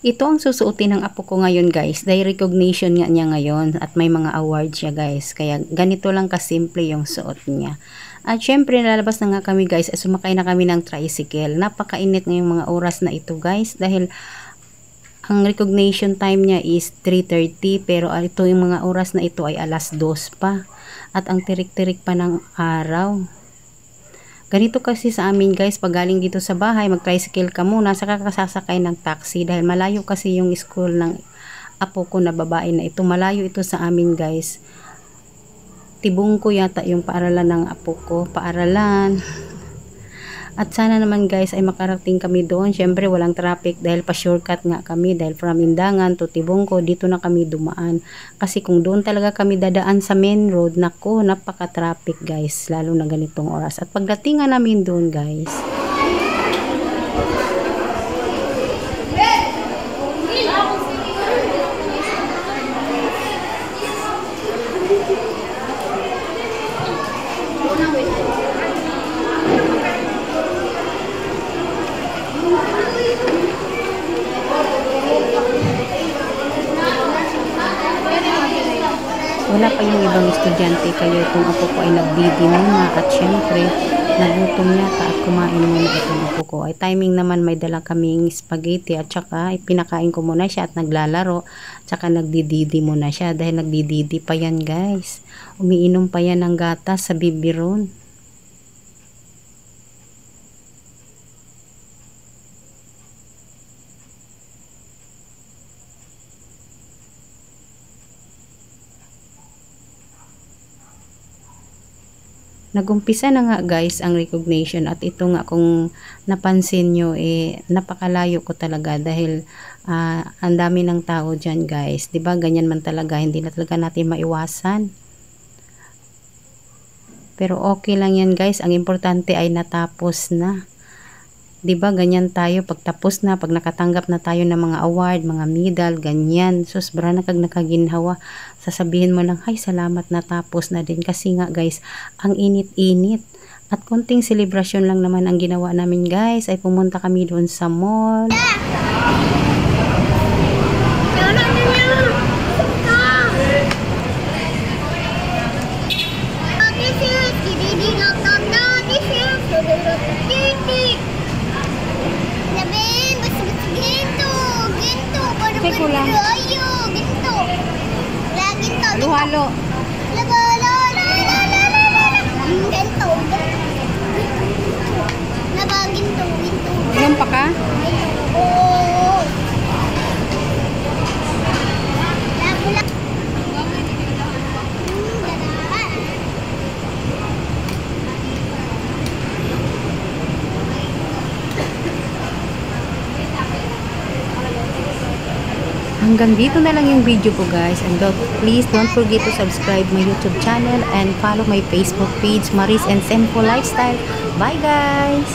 Ito ang susuotin ng apo ko ngayon guys, dahil recognition nga niya ngayon at may mga awards siya guys, kaya ganito lang kasimple yung suot niya. At syempre lalabas na nga kami guys, sumakay na kami ng tricycle. Napakainit ngayong mga oras na ito guys, dahil ang recognition time niya is 3:30, pero ito yung mga oras na ito ay 2:00 pa at ang tirik-tirik pa ng araw. Ganito kasi sa amin guys, pag galing dito sa bahay, mag-tricycle ka muna, saka kasasakay ng taxi dahil malayo kasi yung school ng apo ko na babae na ito. Malayo ito sa amin guys. Tibong ko yata yung paaralan ng apo ko, paaralan. At sana naman guys ay makarating kami doon. Syempre walang traffic dahil pa-shortcut nga kami, dahil from Indangan to Tibongko, dito na kami dumaan. Kasi kung doon talaga kami dadaan sa main road, nako, napaka-traffic guys, lalo na ganitong oras. At pagdating nga namin doon guys, wala pa yung ibang estudyante, kaya itong apo ko ay nagdidi muna at syempre nagutom yata at kumain muna itong apo ko. Ay timing naman, may dala kaming spaghetti at saka pinakain ko muna siya at naglalaro, saka nagdididi muna siya dahil nagdididi pa yan guys. Umiinom pa yan ng gatas sa biberon. Nagumpisa na nga guys ang recognition at ito nga kung napansin nyo napakalayo ko talaga dahil ang dami ng tao dyan guys. Diba ganyan man talaga, hindi na talaga natin maiwasan. Pero okay lang yan guys, ang importante ay natapos na. Diba ganyan tayo, pagtapos na, pag nakatanggap na tayo ng mga award, mga medal, ganyan. Sus, bra na kag nakaginhawa. Sasabihin mo lang, ay salamat, natapos na din. Kasi nga guys, ang init-init. At konting celebration lang naman ang ginawa namin guys, ay pumunta kami doon sa mall. Ko lang. Halo-halo. Ilan pa ka? Hanggang dito na lang yung video ko guys, and please don't forget to subscribe my YouTube channel and follow my Facebook page, Maris and Simple Lifestyle. Bye guys!